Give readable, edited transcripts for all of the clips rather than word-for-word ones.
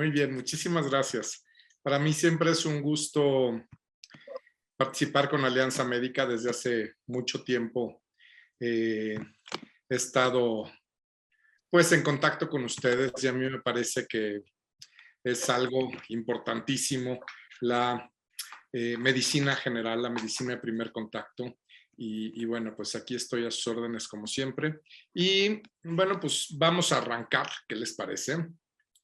Muy bien, muchísimas gracias. Para mí siempre es un gusto participar con Alianza Médica. Desde hace mucho tiempo he estado pues en contacto con ustedes y a mí me parece que es algo importantísimo la medicina general, la medicina de primer contacto. Y bueno, pues aquí estoy a sus órdenes como siempre. Y bueno, pues vamos a arrancar, ¿qué les parece?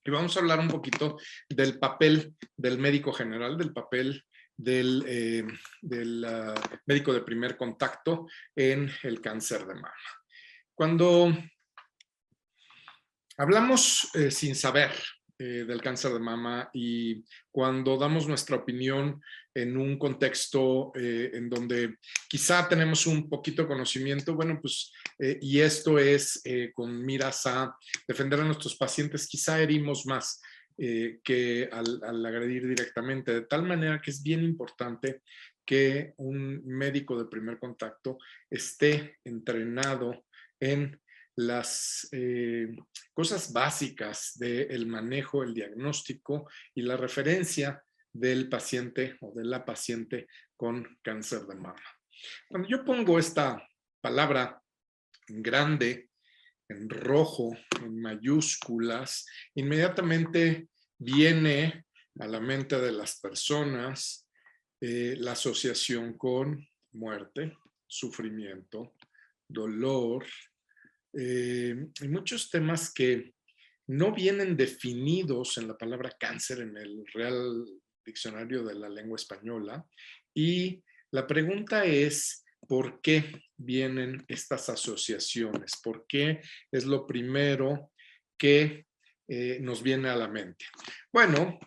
Y vamos a hablar un poquito del papel del médico general, del papel del médico de primer contacto en el cáncer de mama. Cuando hablamos sin saber del cáncer de mama y cuando damos nuestra opinión en un contexto en donde quizá tenemos un poquito de conocimiento, bueno, pues, y esto es con miras a defender a nuestros pacientes, quizá herimos más que al agredir directamente, de tal manera que es bien importante que un médico de primer contacto esté entrenado en las cosas básicas del manejo, el diagnóstico y la referencia del paciente o de la paciente con cáncer de mama. Cuando yo pongo esta palabra en grande, en rojo, en mayúsculas, inmediatamente viene a la mente de las personas la asociación con muerte, sufrimiento, dolor, hay muchos temas que no vienen definidos en la palabra cáncer en el Real Diccionario de la Lengua Española. Y la pregunta es, ¿por qué vienen estas asociaciones? ¿Por qué es lo primero que nos viene a la mente? Bueno,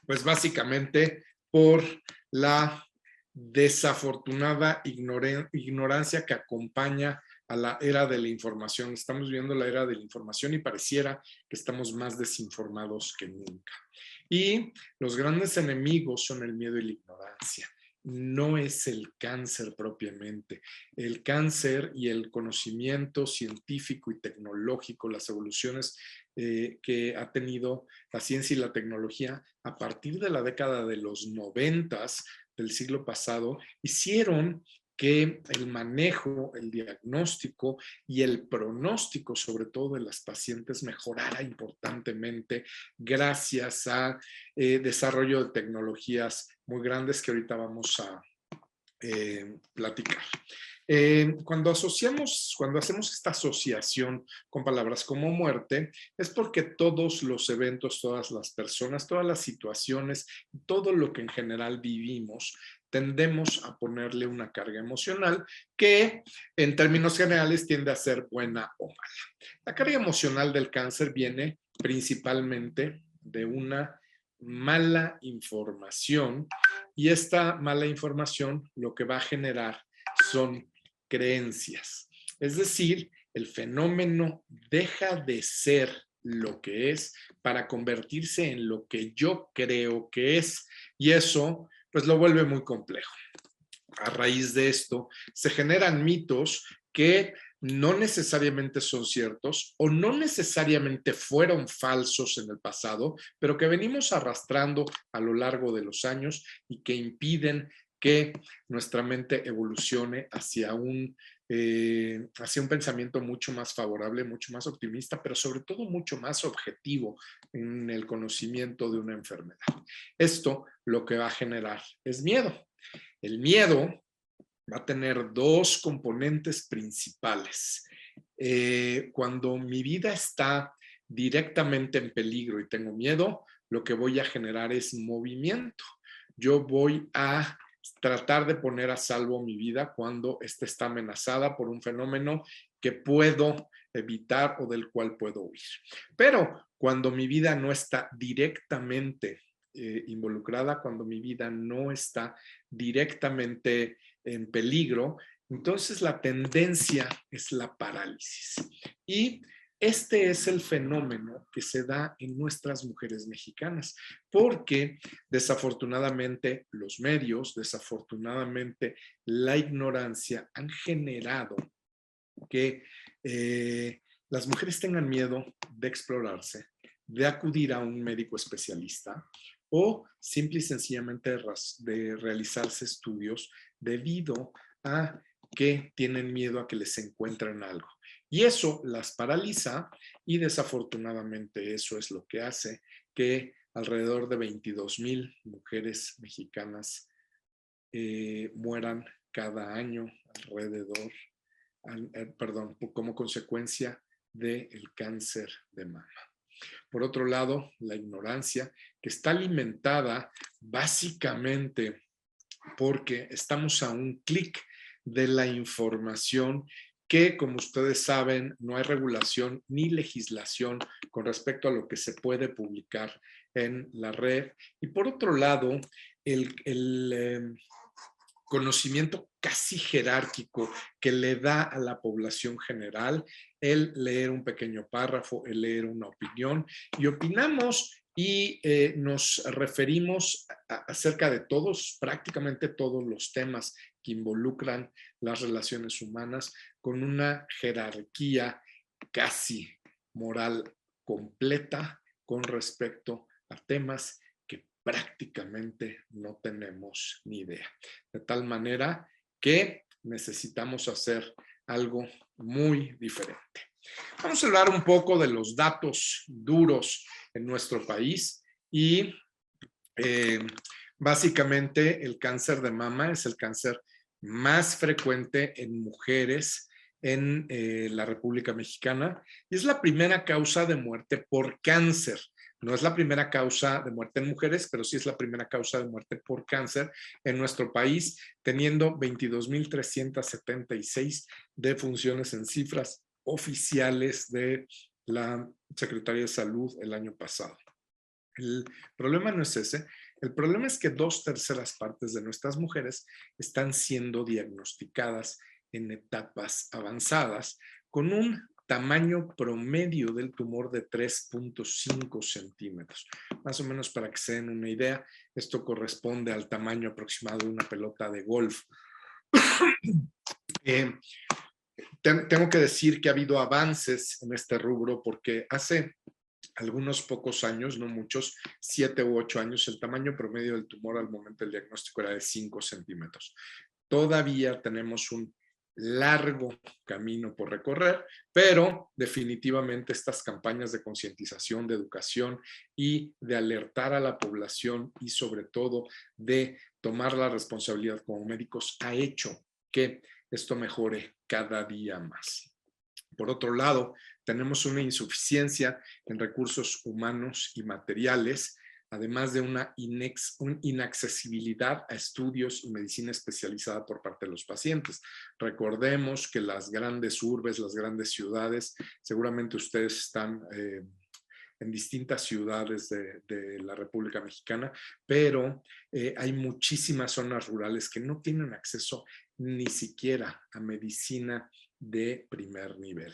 pues básicamente por la desafortunada ignorancia que acompaña a la era de la información. Estamos viviendo la era de la información y pareciera que estamos más desinformados que nunca. Y los grandes enemigos son el miedo y la ignorancia. No es el cáncer propiamente. El cáncer y el conocimiento científico y tecnológico, las evoluciones que ha tenido la ciencia y la tecnología a partir de la década de los 90 del siglo pasado, hicieron que el manejo, el diagnóstico y el pronóstico, sobre todo de las pacientes, mejorara importantemente gracias a desarrollo de tecnologías muy grandes que ahorita vamos a platicar. Cuando hacemos esta asociación con palabras como muerte, es porque todos los eventos, todas las personas, todas las situaciones, todo lo que en general vivimos, tendemos a ponerle una carga emocional que en términos generales tiende a ser buena o mala. La carga emocional del cáncer viene principalmente de una mala información y esta mala información lo que va a generar son creencias. Es decir, el fenómeno deja de ser lo que es para convertirse en lo que yo creo que es y eso pues lo vuelve muy complejo. A raíz de esto se generan mitos que no necesariamente son ciertos o no necesariamente fueron falsos en el pasado, pero que venimos arrastrando a lo largo de los años y que impiden que nuestra mente evolucione hacia un pensamiento mucho más favorable, mucho más optimista, pero sobre todo mucho más objetivo en el conocimiento de una enfermedad. Esto lo que va a generar es miedo. El miedo va a tener dos componentes principales. Cuando mi vida está directamente en peligro y tengo miedo, lo que voy a generar es movimiento. Yo voy a tratar de poner a salvo mi vida cuando ésta está amenazada por un fenómeno que puedo evitar o del cual puedo huir. Pero cuando mi vida no está directamente involucrada, cuando mi vida no está directamente en peligro, entonces la tendencia es la parálisis. Y este es el fenómeno que se da en nuestras mujeres mexicanas, porque desafortunadamente los medios, desafortunadamente la ignorancia han generado que las mujeres tengan miedo de explorarse, de acudir a un médico especialista o simple y sencillamente de realizarse estudios debido a que tienen miedo a que les encuentren algo. Y eso las paraliza y desafortunadamente eso es lo que hace que alrededor de 22,000 mujeres mexicanas mueran cada año como consecuencia del cáncer de mama. Por otro lado, la ignorancia, que está alimentada básicamente porque estamos a un clic de la información que, como ustedes saben, no hay regulación ni legislación con respecto a lo que se puede publicar en la red. Y por otro lado, el conocimiento casi jerárquico que le da a la población general el leer un pequeño párrafo, el leer una opinión, y opinamos y nos referimos acerca de todos, prácticamente todos los temas que involucran las relaciones humanas con una jerarquía casi moral completa con respecto a temas que prácticamente no tenemos ni idea. De tal manera que necesitamos hacer algo muy diferente. Vamos a hablar un poco de los datos duros en nuestro país y básicamente el cáncer de mama es el cáncer más frecuente en mujeres en la República Mexicana y es la primera causa de muerte por cáncer. No es la primera causa de muerte en mujeres, pero sí es la primera causa de muerte por cáncer en nuestro país, teniendo 22,376 defunciones en cifras oficiales de la Secretaría de Salud el año pasado. El problema no es ese. El problema es que 2/3 partes de nuestras mujeres están siendo diagnosticadas en etapas avanzadas con un tamaño promedio del tumor de 3.5 centímetros. Más o menos para que se den una idea, esto corresponde al tamaño aproximado de una pelota de golf. Tengo que decir que ha habido avances en este rubro porque hace algunos pocos años, no muchos, 7 u 8 años, el tamaño promedio del tumor al momento del diagnóstico era de 5 centímetros. Todavía tenemos un largo camino por recorrer, pero definitivamente estas campañas de concientización, de educación y de alertar a la población y sobre todo de tomar la responsabilidad como médicos ha hecho que esto mejore cada día más. Por otro lado, tenemos una insuficiencia en recursos humanos y materiales, además de una inaccesibilidad a estudios y medicina especializada por parte de los pacientes. Recordemos que las grandes urbes, las grandes ciudades, seguramente ustedes están en distintas ciudades de la República Mexicana, pero hay muchísimas zonas rurales que no tienen acceso ni siquiera a medicina de primer nivel.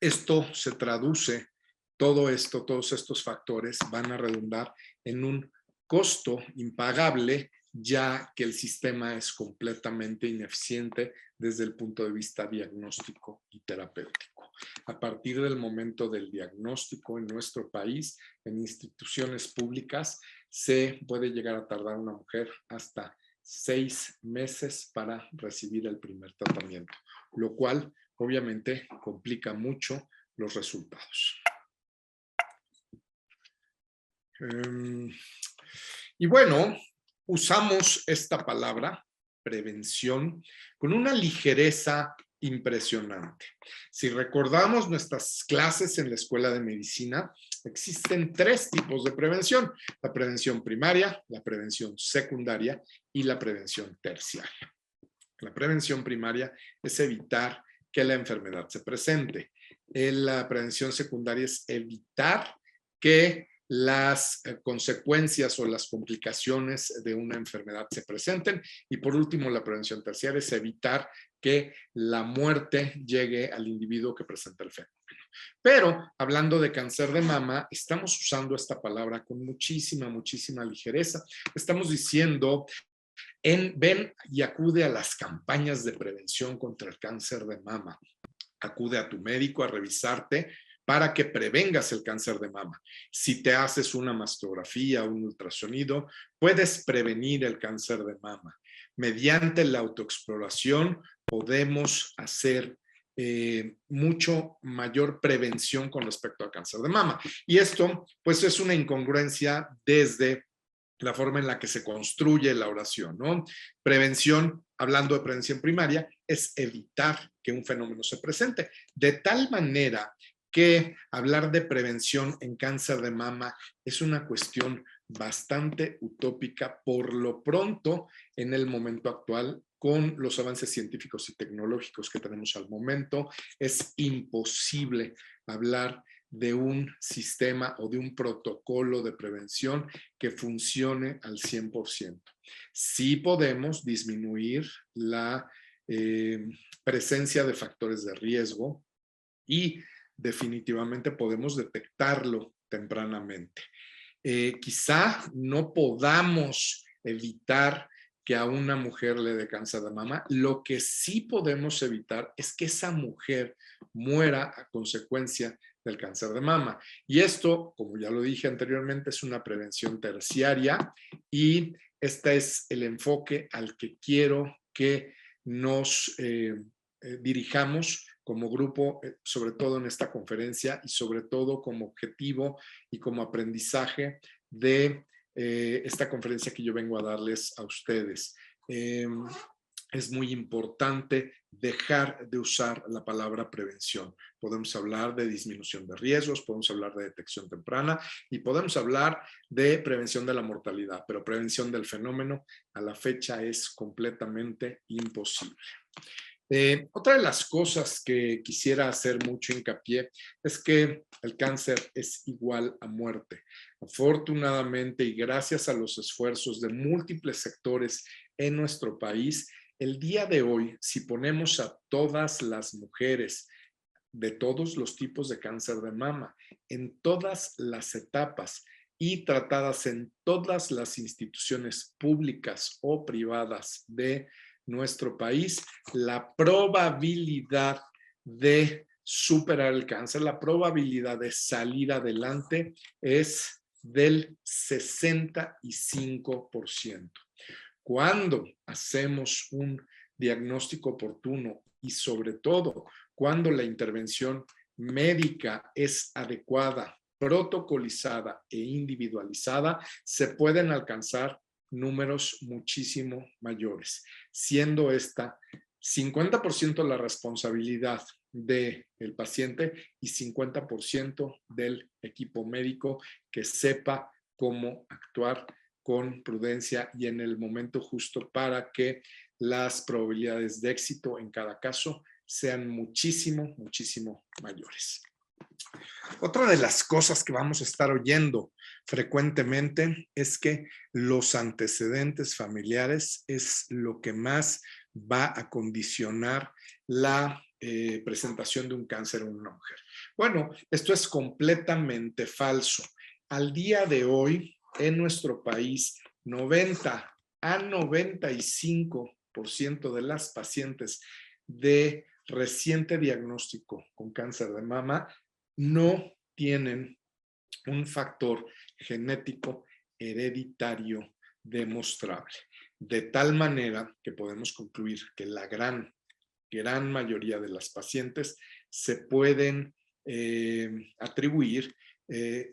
Esto se traduce, todos estos factores van a redundar en un costo impagable, ya que el sistema es completamente ineficiente desde el punto de vista diagnóstico y terapéutico. A partir del momento del diagnóstico en nuestro país, en instituciones públicas, se puede llegar a tardar una mujer hasta 6 meses para recibir el primer tratamiento, lo cual obviamente complica mucho los resultados. Y bueno, usamos esta palabra, prevención, con una ligereza impresionante. Si recordamos nuestras clases en la Escuela de Medicina, existen 3 tipos de prevención: la prevención primaria, la prevención secundaria y la prevención terciaria. La prevención primaria es evitar que la enfermedad se presente. La prevención secundaria es evitar que las consecuencias o las complicaciones de una enfermedad se presenten. Y por último, la prevención terciaria es evitar que la muerte llegue al individuo que presenta el fenómeno. Pero hablando de cáncer de mama, estamos usando esta palabra con muchísima ligereza. Estamos diciendo, ven y acude a las campañas de prevención contra el cáncer de mama. Acude a tu médico a revisarte para que prevengas el cáncer de mama. Si te haces una mastografía, un ultrasonido, puedes prevenir el cáncer de mama. Mediante la autoexploración podemos hacer mucho mayor prevención con respecto al cáncer de mama. Y esto, pues, es una incongruencia desde la forma en la que se construye la oración, ¿no? Prevención, hablando de prevención primaria, es evitar que un fenómeno se presente, de tal manera que hablar de prevención en cáncer de mama es una cuestión bastante utópica por lo pronto en el momento actual. Con los avances científicos y tecnológicos que tenemos al momento, es imposible hablar de un sistema o de un protocolo de prevención que funcione al 100%. Sí podemos disminuir la presencia de factores de riesgo y definitivamente podemos detectarlo tempranamente. Quizá no podamos evitar que a una mujer le dé cáncer de mama. Lo que sí podemos evitar es que esa mujer muera a consecuencia del cáncer de mama. Y esto, como ya lo dije anteriormente, es una prevención terciaria y este es el enfoque al que quiero que nos dirijamos como grupo, sobre todo en esta conferencia y sobre todo como objetivo y como aprendizaje de esta conferencia que yo vengo a darles a ustedes. Es muy importante dejar de usar la palabra prevención. Podemos hablar de disminución de riesgos, podemos hablar de detección temprana y podemos hablar de prevención de la mortalidad, pero prevención del fenómeno a la fecha es completamente imposible. Otra de las cosas que quisiera hacer mucho hincapié es que el cáncer es igual a muerte. Afortunadamente y gracias a los esfuerzos de múltiples sectores en nuestro país, el día de hoy, si ponemos a todas las mujeres de todos los tipos de cáncer de mama, en todas las etapas y tratadas en todas las instituciones públicas o privadas de nuestro país, la probabilidad de superar el cáncer, la probabilidad de salir adelante es del 65%. Cuando hacemos un diagnóstico oportuno y sobre todo cuando la intervención médica es adecuada, protocolizada e individualizada, se pueden alcanzar números muchísimo mayores, siendo esta 50% la responsabilidad del paciente y 50% del equipo médico que sepa cómo actuar con prudencia y en el momento justo para que las probabilidades de éxito en cada caso sean muchísimo, muchísimo mayores. Otra de las cosas que vamos a estar oyendo frecuentemente es que los antecedentes familiares es lo que más va a condicionar la presentación de un cáncer en una mujer. Bueno, esto es completamente falso. Al día de hoy, en nuestro país, 90 a 95% de las pacientes de reciente diagnóstico con cáncer de mama no tienen un factor genético hereditario demostrable. De tal manera que podemos concluir que la gran mayoría de las pacientes se pueden atribuir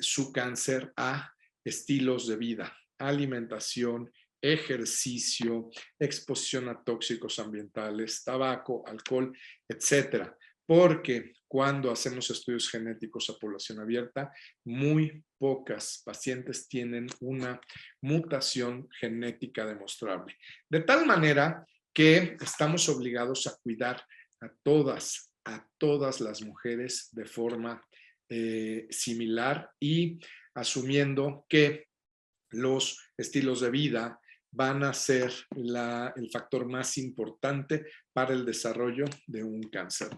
su cáncer a estilos de vida, alimentación, ejercicio, exposición a tóxicos ambientales, tabaco, alcohol, etcétera. Porque cuando hacemos estudios genéticos a población abierta, muy pocas pacientes tienen una mutación genética demostrable. De tal manera que estamos obligados a cuidar a todas las mujeres de forma similar y asumiendo que los estilos de vida van a ser el factor más importante para el desarrollo de un cáncer.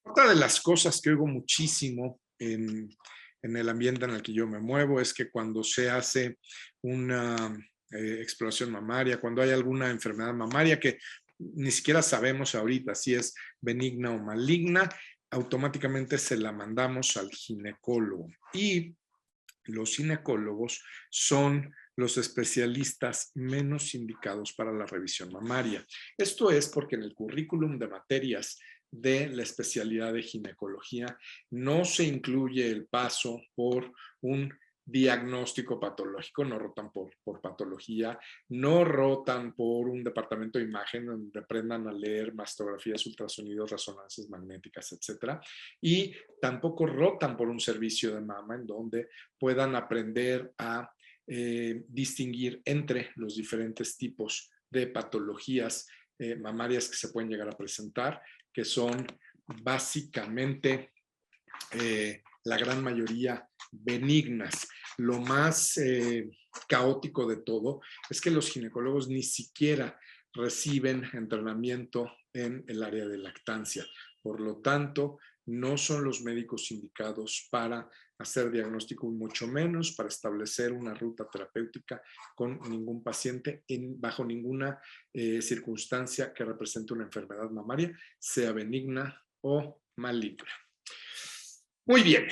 Otra de las cosas que oigo muchísimo en el ambiente en el que yo me muevo es que cuando se hace una exploración mamaria, cuando hay alguna enfermedad mamaria que ni siquiera sabemos ahorita si es benigna o maligna, automáticamente se la mandamos al ginecólogo. Y los ginecólogos son los especialistas menos indicados para la revisión mamaria. Esto es porque en el currículum de materias de la especialidad de ginecología no se incluye el paso por un diagnóstico patológico, no rotan por patología, no rotan por un departamento de imagen donde aprendan a leer mastografías, ultrasonidos, resonancias magnéticas, etcétera, y tampoco rotan por un servicio de mama en donde puedan aprender a distinguir entre los diferentes tipos de patologías mamarias que se pueden llegar a presentar, que son básicamente la gran mayoría benignas. Lo más caótico de todo es que los ginecólogos ni siquiera reciben entrenamiento en el área de lactancia. Por lo tanto, no son los médicos indicados para hacer diagnóstico y mucho menos para establecer una ruta terapéutica con ningún paciente bajo ninguna circunstancia que represente una enfermedad mamaria, sea benigna o maligna. Muy bien.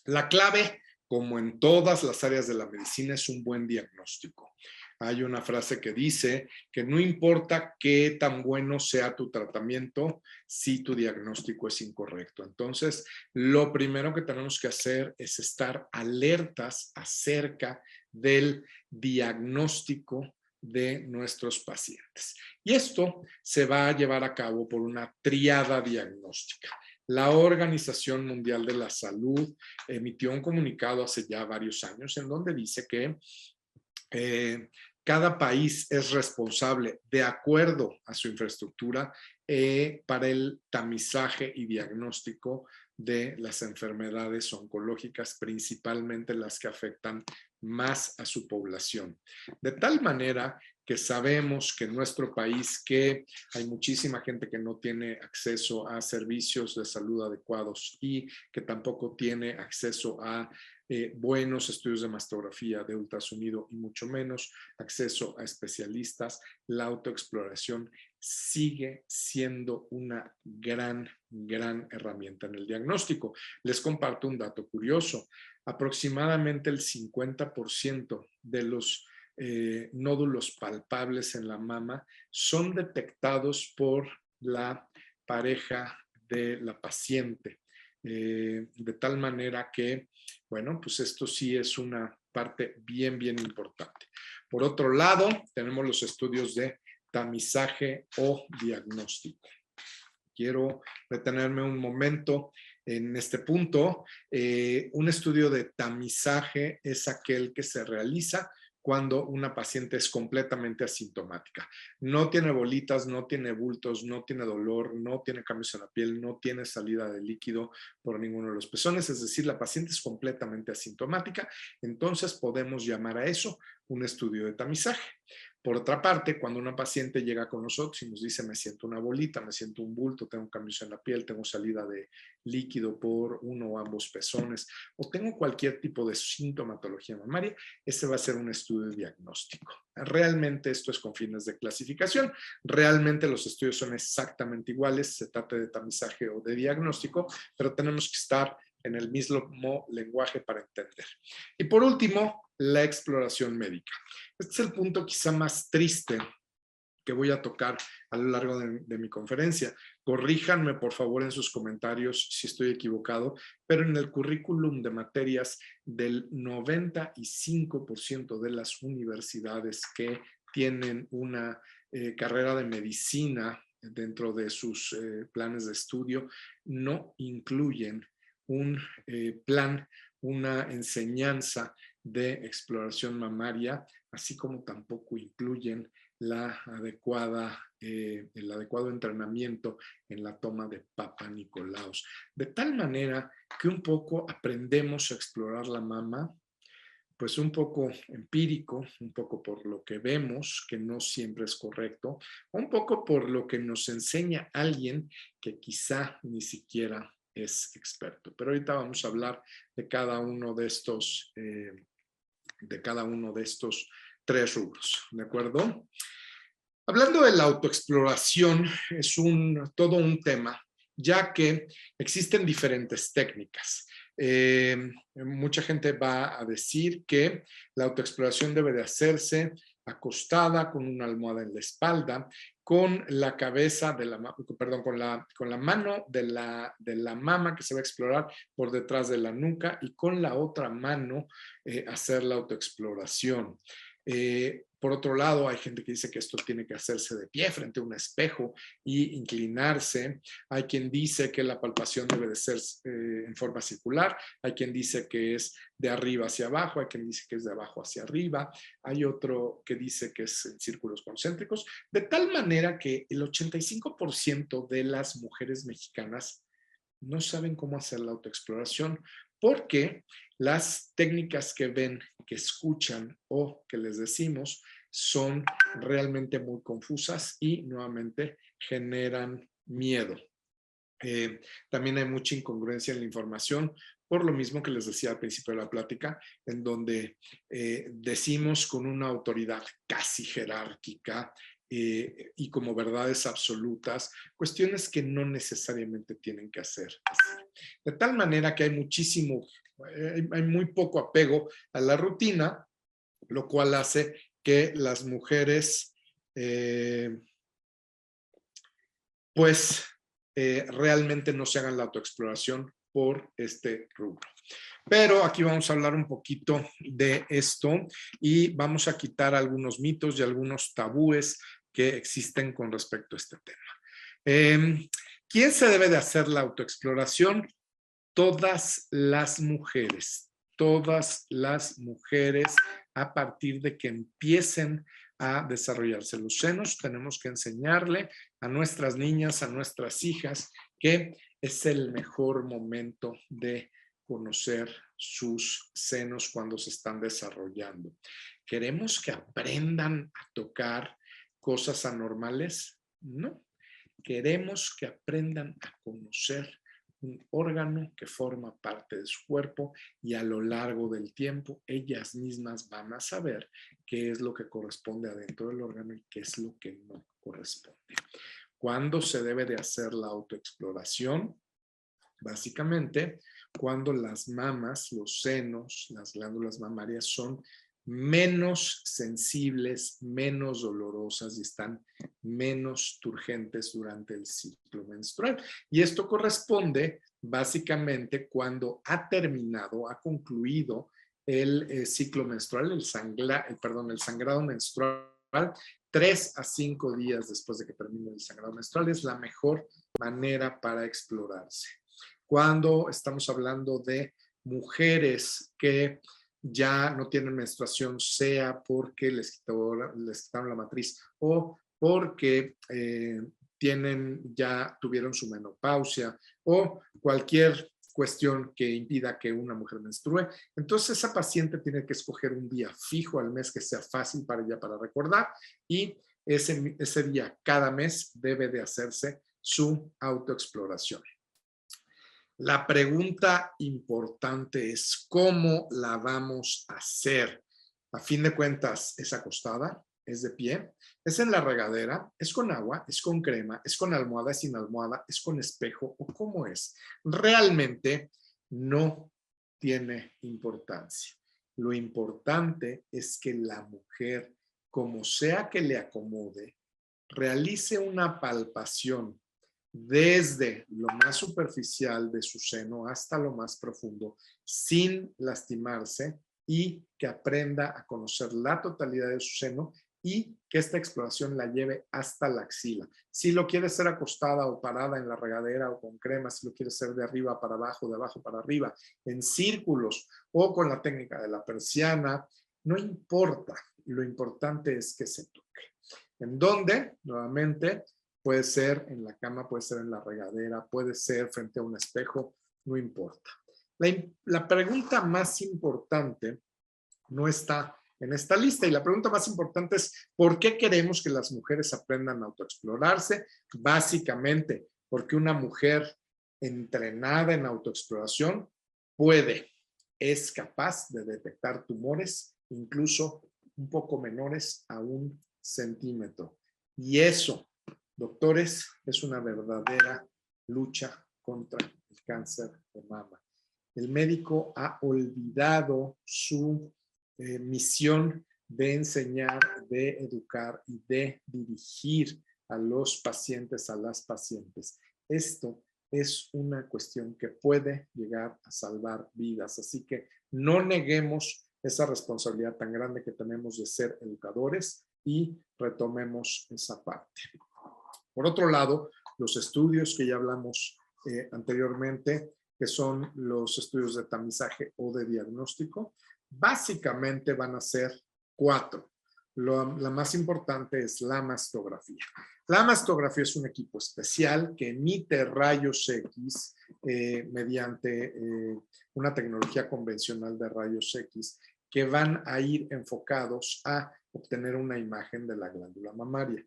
La clave, como en todas las áreas de la medicina, es un buen diagnóstico. Hay una frase que dice que no importa qué tan bueno sea tu tratamiento si tu diagnóstico es incorrecto. Entonces, lo primero que tenemos que hacer es estar alertas acerca del diagnóstico de nuestros pacientes. Y esto se va a llevar a cabo por una triada diagnóstica. La Organización Mundial de la Salud emitió un comunicado hace ya varios años en donde dice que cada país es responsable, de acuerdo a su infraestructura, para el tamizaje y diagnóstico de las enfermedades oncológicas, principalmente las que afectan más a su población. De tal manera que sabemos que en nuestro país que hay muchísima gente que no tiene acceso a servicios de salud adecuados y que tampoco tiene acceso a buenos estudios de mastografía, de ultrasonido y mucho menos acceso a especialistas, la autoexploración sigue siendo una gran herramienta en el diagnóstico. Les comparto un dato curioso. Aproximadamente el 50% de los nódulos palpables en la mama son detectados por la pareja de la paciente. De tal manera que, bueno, pues esto sí es una parte bien importante. Por otro lado, tenemos los estudios de tamizaje o diagnóstico. Quiero detenerme un momento en este punto. Un estudio de tamizaje es aquel que se realiza cuando una paciente es completamente asintomática. No tiene bolitas, no tiene bultos, no tiene dolor, no tiene cambios en la piel, no tiene salida de líquido por ninguno de los pezones, es decir, la paciente es completamente asintomática, entonces podemos llamar a eso un estudio de tamizaje. Por otra parte, cuando una paciente llega con nosotros y nos dice me siento una bolita, me siento un bulto, tengo cambios en la piel, tengo salida de líquido por uno o ambos pezones o tengo cualquier tipo de sintomatología mamaria, ese va a ser un estudio diagnóstico. Realmente esto es con fines de clasificación, realmente los estudios son exactamente iguales, se trata de tamizaje o de diagnóstico, pero tenemos que estar en el mismo lenguaje para entender. Y por último, la exploración médica. Este es el punto quizá más triste que voy a tocar a lo largo de mi conferencia. Corríjanme, por favor, en sus comentarios si estoy equivocado, pero en el currículum de materias del 95% de las universidades que tienen una carrera de medicina dentro de sus planes de estudio, no incluyen un plan, una enseñanza de exploración mamaria, así como tampoco incluyen el adecuado entrenamiento en la toma de Papa Nicolaos. De tal manera que un poco aprendemos a explorar la mama, pues un poco empírico, un poco por lo que vemos, que no siempre es correcto, un poco por lo que nos enseña alguien que quizá ni siquiera es experto. Pero ahorita vamos a hablar de cada uno de estos tres rubros, ¿de acuerdo? Hablando de la autoexploración, es todo un tema ya que existen diferentes técnicas. Mucha gente va a decir que la autoexploración debe de hacerse acostada, con una almohada en la espalda, con la cabeza de la, perdón, con la mano de la mama que se va a explorar por detrás de la nuca y con la otra mano hacer la autoexploración. Por otro lado, hay gente que dice que esto tiene que hacerse de pie frente a un espejo y inclinarse. Hay quien dice que la palpación debe de ser en forma circular. Hay quien dice que es de arriba hacia abajo. Hay quien dice que es de abajo hacia arriba. Hay otro que dice que es en círculos concéntricos. De tal manera que el 85% de las mujeres mexicanas no saben cómo hacer la autoexploración porque las técnicas que ven, que escuchan o que les decimos son realmente muy confusas y nuevamente generan miedo. También hay mucha incongruencia en la información, por lo mismo que les decía al principio de la plática, en donde decimos con una autoridad casi jerárquica y como verdades absolutas, cuestiones que no necesariamente tienen que hacer así. De tal manera que hay muchísimo, hay muy poco apego a la rutina, lo cual hace que las mujeres realmente no se hagan la autoexploración por este rubro. Pero aquí vamos a hablar un poquito de esto y vamos a quitar algunos mitos y algunos tabúes que existen con respecto a este tema. ¿Quién se debe de hacer la autoexploración? Todas las mujeres a partir de que empiecen a desarrollarse los senos, tenemos que enseñarle a nuestras niñas, a nuestras hijas, que es el mejor momento de conocer sus senos cuando se están desarrollando. ¿Queremos que aprendan a tocar cosas anormales? No. Queremos que aprendan a conocer un órgano que forma parte de su cuerpo y a lo largo del tiempo ellas mismas van a saber qué es lo que corresponde adentro del órgano y qué es lo que no corresponde. ¿Cuándo se debe de hacer la autoexploración? Básicamente, cuando las mamas, los senos, las glándulas mamarias son menos sensibles, menos dolorosas y están menos turgentes durante el ciclo menstrual. Y esto corresponde básicamente cuando ha terminado, ha concluido el ciclo menstrual, el sangrado menstrual, 3 a 5 días después de que termine el sangrado menstrual es la mejor manera para explorarse. Cuando estamos hablando de mujeres que ya no tienen menstruación, sea porque les quitaron la matriz o porque tuvieron su menopausia o cualquier cuestión que impida que una mujer menstrue, entonces esa paciente tiene que escoger un día fijo al mes que sea fácil para ella para recordar y ese día cada mes debe de hacerse su autoexploración. La pregunta importante es ¿cómo la vamos a hacer? A fin de cuentas, ¿es acostada? ¿Es de pie? ¿Es en la regadera? ¿Es con agua? ¿Es con crema? ¿Es con almohada? ¿Es sin almohada? ¿Es con espejo? ¿O cómo es? Realmente no tiene importancia. Lo importante es que la mujer, como sea que le acomode, realice una palpación desde lo más superficial de su seno hasta lo más profundo, sin lastimarse y que aprenda a conocer la totalidad de su seno y que esta exploración la lleve hasta la axila. Si lo quiere hacer acostada o parada en la regadera o con crema, si lo quiere hacer de arriba para abajo, de abajo para arriba, en círculos o con la técnica de la persiana, no importa. Lo importante es que se toque. ¿En dónde? Nuevamente, puede ser en la cama, puede ser en la regadera, puede ser frente a un espejo, no importa. La pregunta más importante no está en esta lista y la pregunta más importante es ¿por qué queremos que las mujeres aprendan a autoexplorarse? Básicamente, porque una mujer entrenada en autoexploración es capaz de detectar tumores, incluso un poco menores a 1 centímetro. Y eso, doctores, es una verdadera lucha contra el cáncer de mama. El médico ha olvidado su misión de enseñar, de educar y de dirigir a los pacientes, a las pacientes. Esto es una cuestión que puede llegar a salvar vidas, así que no neguemos esa responsabilidad tan grande que tenemos de ser educadores y retomemos esa parte. Por otro lado, los estudios que ya hablamos anteriormente, que son los estudios de tamizaje o de diagnóstico, básicamente van a ser 4. La más importante es la mastografía. La mastografía es un equipo especial que emite rayos X mediante una tecnología convencional de rayos X que van a ir enfocados a obtener una imagen de la glándula mamaria.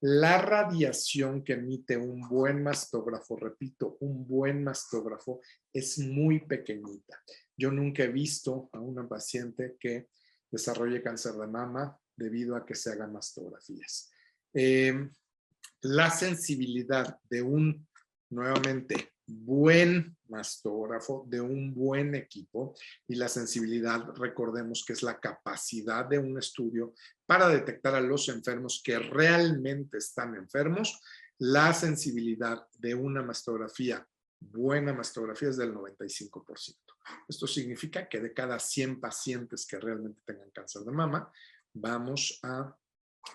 La radiación que emite un buen mastógrafo, repito, un buen mastógrafo, es muy pequeñita. Yo nunca he visto a una paciente que desarrolle cáncer de mama debido a que se hagan mastografías. La sensibilidad de un, nuevamente, buen mastógrafo, de un buen equipo, y la sensibilidad, recordemos que es la capacidad de un estudio para detectar a los enfermos que realmente están enfermos. La sensibilidad de una mastografía, buena mastografía, es del 95%. Esto significa que de cada 100 pacientes que realmente tengan cáncer de mama, vamos a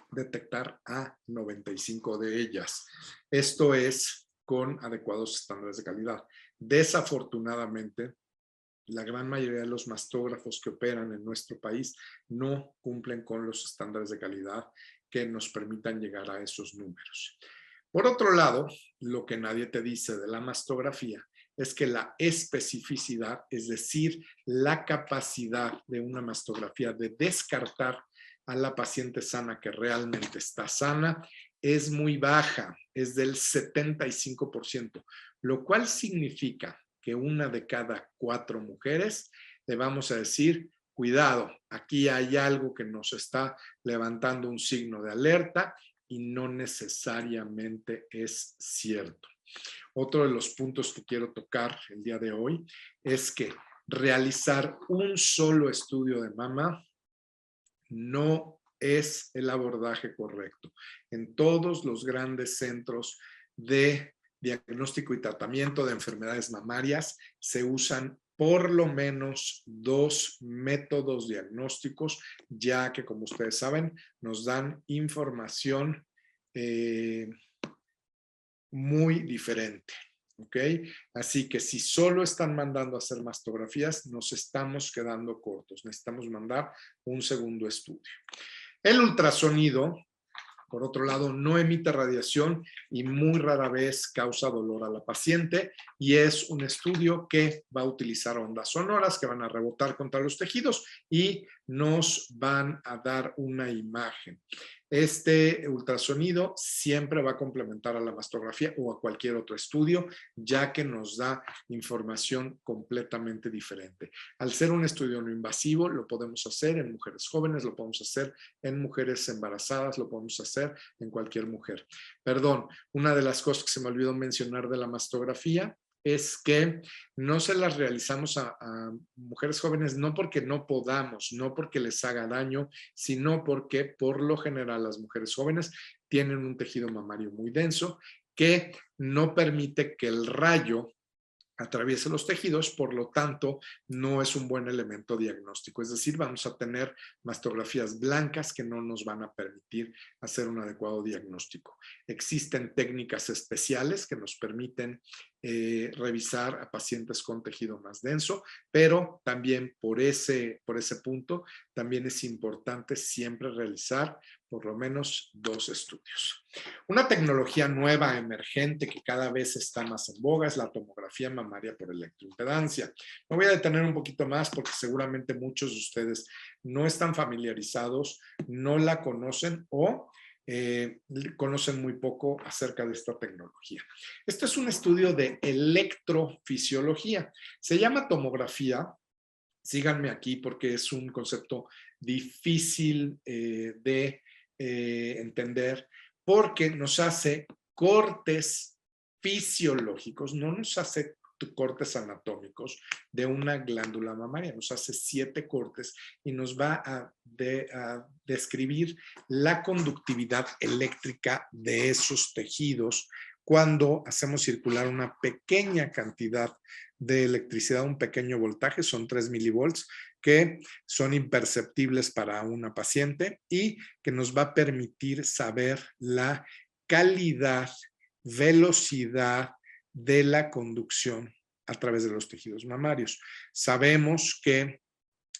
detectar a 95 de ellas. Esto es con adecuados estándares de calidad. Desafortunadamente, la gran mayoría de los mastógrafos que operan en nuestro país no cumplen con los estándares de calidad que nos permitan llegar a esos números. Por otro lado, lo que nadie te dice de la mastografía es que la especificidad, es decir, la capacidad de una mastografía de descartar a la paciente sana que realmente está sana, es muy baja, es del 75%, lo cual significa que una de cada 4 mujeres le vamos a decir, cuidado, aquí hay algo que nos está levantando un signo de alerta y no necesariamente es cierto. Otro de los puntos que quiero tocar el día de hoy es que realizar un solo estudio de mama no es el abordaje correcto. En todos los grandes centros de diagnóstico y tratamiento de enfermedades mamarias se usan por lo menos 2 métodos diagnósticos, ya que, como ustedes saben, nos dan información muy diferente. ¿Ok? Así que si solo están mandando a hacer mastografías, nos estamos quedando cortos. Necesitamos mandar un segundo estudio. El ultrasonido, por otro lado, no emite radiación y muy rara vez causa dolor a la paciente, y es un estudio que va a utilizar ondas sonoras que van a rebotar contra los tejidos y nos van a dar una imagen. Este ultrasonido siempre va a complementar a la mastografía o a cualquier otro estudio, ya que nos da información completamente diferente. Al ser un estudio no invasivo, lo podemos hacer en mujeres jóvenes, lo podemos hacer en mujeres embarazadas, lo podemos hacer en cualquier mujer. Perdón, una de las cosas que se me olvidó mencionar de la mastografía es que no se las realizamos a mujeres jóvenes no porque no podamos, no porque les haga daño, sino porque por lo general las mujeres jóvenes tienen un tejido mamario muy denso que no permite que el rayo atraviese los tejidos, por lo tanto, no es un buen elemento diagnóstico. Es decir, vamos a tener mastografías blancas que no nos van a permitir hacer un adecuado diagnóstico. Existen técnicas especiales que nos permiten revisar a pacientes con tejido más denso, pero también por ese punto, también es importante siempre realizar por lo menos 2 estudios. Una tecnología nueva, emergente, que cada vez está más en boga es la tomografía mamaria por electroimpedancia. Me voy a detener un poquito más porque seguramente muchos de ustedes no están familiarizados, no la conocen o conocen muy poco acerca de esta tecnología. Este es un estudio de electrofisiología. Se llama tomografía. Síganme aquí porque es un concepto difícil de entender, porque nos hace cortes fisiológicos, no nos hace cortes anatómicos de una glándula mamaria, nos hace 7 cortes y nos va a describir la conductividad eléctrica de esos tejidos cuando hacemos circular una pequeña cantidad de electricidad, un pequeño voltaje, son 3 milivolts, que son imperceptibles para una paciente y que nos va a permitir saber la calidad, velocidad de la conducción a través de los tejidos mamarios. Sabemos que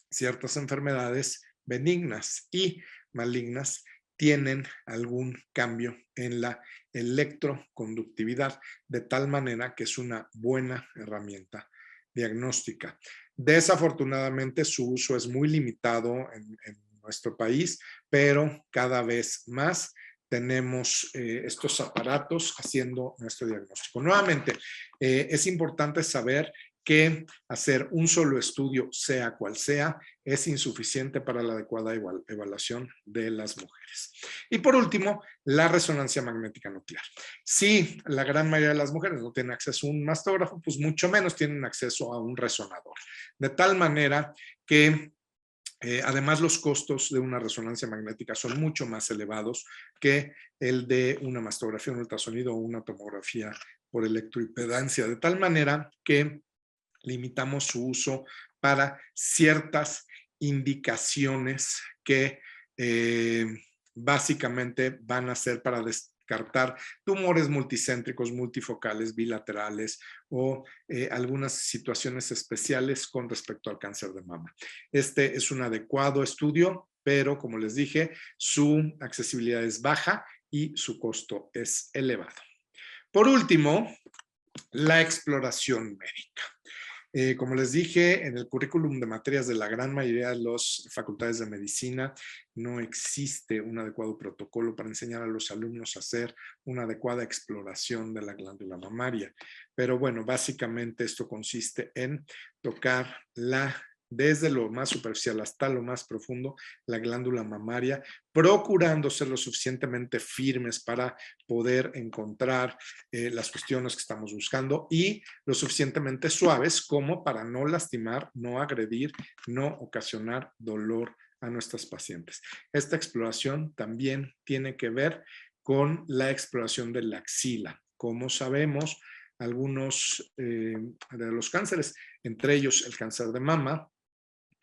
ciertas enfermedades benignas y malignas tienen algún cambio en la electroconductividad, de tal manera que es una buena herramienta diagnóstica. Desafortunadamente, su uso es muy limitado en nuestro país, pero cada vez más tenemos estos aparatos haciendo nuestro diagnóstico. Nuevamente, es importante saber que hacer un solo estudio, sea cual sea, es insuficiente para la adecuada evaluación de las mujeres. Y por último, la resonancia magnética nuclear. Si la gran mayoría de las mujeres no tienen acceso a un mastógrafo, pues mucho menos tienen acceso a un resonador. De tal manera que además, los costos de una resonancia magnética son mucho más elevados que el de una mastografía, un ultrasonido o una tomografía por electroimpedancia, de tal manera que limitamos su uso para ciertas indicaciones que básicamente van a ser para descartar tumores multicéntricos, multifocales, bilaterales o algunas situaciones especiales con respecto al cáncer de mama. Este es un adecuado estudio, pero como les dije, su accesibilidad es baja y su costo es elevado. Por último, la exploración médica. Como les dije, en el currículum de materias de la gran mayoría de las facultades de medicina no existe un adecuado protocolo para enseñar a los alumnos a hacer una adecuada exploración de la glándula mamaria. Pero bueno, básicamente esto consiste en tocar desde lo más superficial hasta lo más profundo, la glándula mamaria, procurando ser lo suficientemente firmes para poder encontrar las cuestiones que estamos buscando y lo suficientemente suaves como para no lastimar, no agredir, no ocasionar dolor a nuestras pacientes. Esta exploración también tiene que ver con la exploración de la axila. Como sabemos, algunos de los cánceres, entre ellos el cáncer de mama,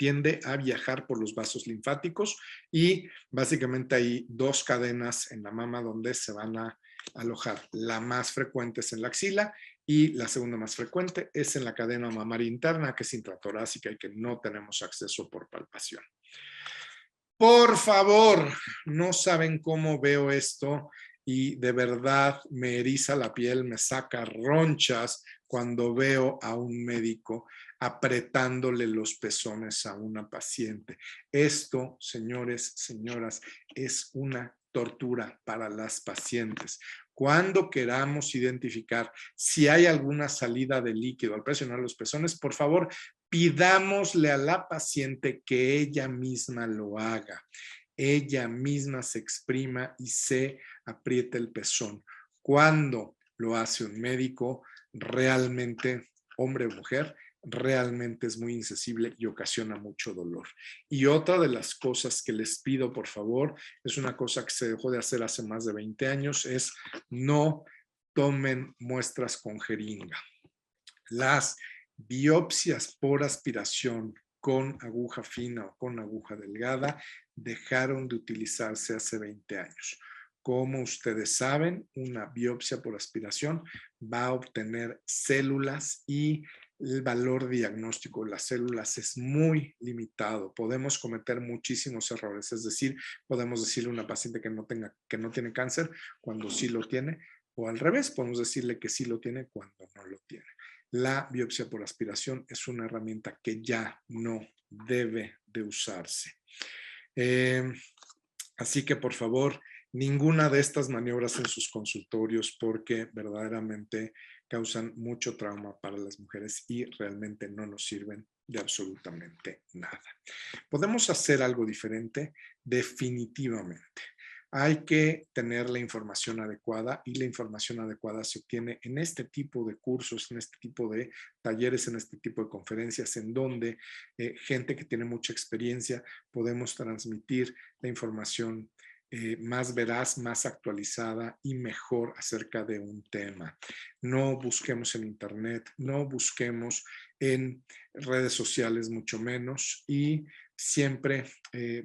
tiende a viajar por los vasos linfáticos y básicamente hay 2 cadenas en la mama donde se van a alojar. La más frecuente es en la axila y la segunda más frecuente es en la cadena mamaria interna, que es intratorácica y que no tenemos acceso por palpación. Por favor, no saben cómo veo esto y de verdad me eriza la piel, me saca ronchas cuando veo a un médico apretándole los pezones a una paciente. Esto, señores, señoras, es una tortura para las pacientes. Cuando queramos identificar si hay alguna salida de líquido al presionar los pezones, por favor, pidámosle a la paciente que ella misma lo haga. Ella misma se exprima y se aprieta el pezón. Cuando lo hace un médico, realmente, hombre o mujer, realmente es muy insensible y ocasiona mucho dolor. Y otra de las cosas que les pido, por favor, es una cosa que se dejó de hacer hace más de 20 años, es no tomen muestras con jeringa. Las biopsias por aspiración con aguja fina o con aguja delgada dejaron de utilizarse hace 20 años. Como ustedes saben, una biopsia por aspiración va a obtener células y el valor diagnóstico de las células es muy limitado. Podemos cometer muchísimos errores, es decir, podemos decirle a una paciente que no tiene cáncer cuando sí lo tiene, o al revés, podemos decirle que sí lo tiene cuando no lo tiene. La biopsia por aspiración es una herramienta que ya no debe de usarse. Así que, por favor, ninguna de estas maniobras en sus consultorios porque verdaderamente causan mucho trauma para las mujeres y realmente no nos sirven de absolutamente nada. ¿Podemos hacer algo diferente? Definitivamente. hay que tener la información adecuada y la información adecuada se obtiene en este tipo de cursos, en este tipo de talleres, en este tipo de conferencias, en donde gente que tiene mucha experiencia podemos transmitir la información más veraz, más actualizada y mejor acerca de un tema. No busquemos en internet, no busquemos en redes sociales mucho menos y siempre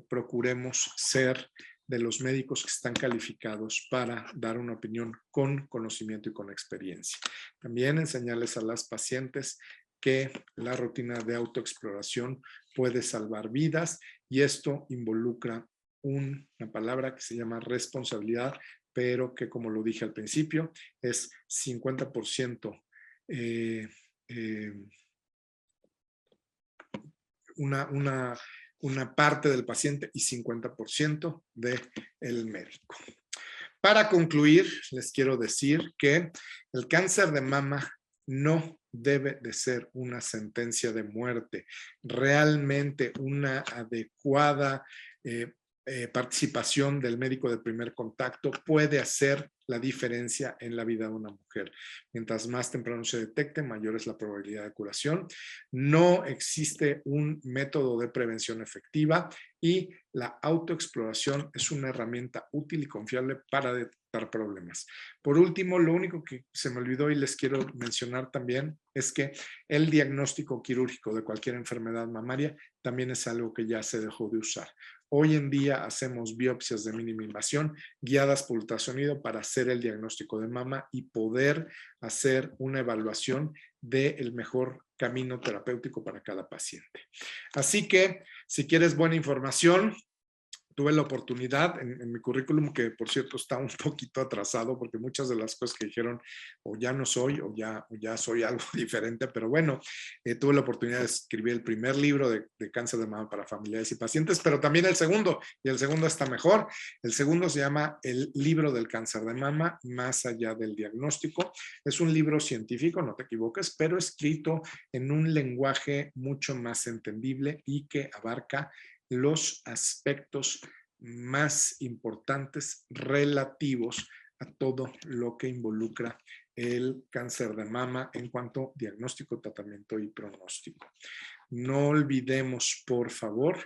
procuremos ser de los médicos que están calificados para dar una opinión con conocimiento y con experiencia. También enseñarles a las pacientes que la rutina de autoexploración puede salvar vidas y esto involucra una palabra que se llama responsabilidad, pero que como lo dije al principio, es 50% una parte del paciente y 50% del médico. Para concluir, les quiero decir que el cáncer de mama no debe de ser una sentencia de muerte. Realmente una adecuada participación del médico de primer contacto puede hacer la diferencia en la vida de una mujer. Mientras más temprano se detecte, mayor es la probabilidad de curación. No existe un método de prevención efectiva y la autoexploración es una herramienta útil y confiable para detectar problemas. Por último, lo único que se me olvidó y les quiero mencionar también es que el diagnóstico quirúrgico de cualquier enfermedad mamaria también es algo que ya se dejó de usar. Hoy en día hacemos biopsias de mínima invasión guiadas por ultrasonido para hacer el diagnóstico de mama y poder hacer una evaluación del mejor camino terapéutico para cada paciente. Así que, si quieres buena información, tuve la oportunidad en mi currículum, que por cierto está un poquito atrasado porque muchas de las cosas que dijeron o ya no soy o ya soy algo diferente, pero bueno, tuve la oportunidad de escribir el primer libro de cáncer de mama para familiares y pacientes, pero también el segundo, y el segundo está mejor. El segundo se llama El libro del cáncer de mama, más allá del diagnóstico. Es un libro científico, no te equivoques, pero escrito en un lenguaje mucho más entendible y que abarca los aspectos más importantes relativos a todo lo que involucra el cáncer de mama en cuanto a diagnóstico, tratamiento y pronóstico. No olvidemos, por favor,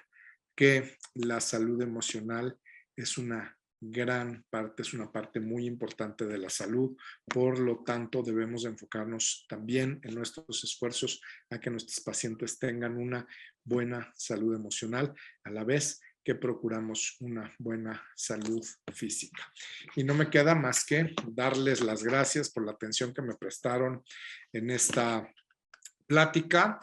que la salud emocional es una gran parte, es una parte muy importante de la salud. Por lo tanto, debemos de enfocarnos también en nuestros esfuerzos a que nuestros pacientes tengan una buena salud emocional, a la vez que procuramos una buena salud física. Y no me queda más que darles las gracias por la atención que me prestaron en esta plática.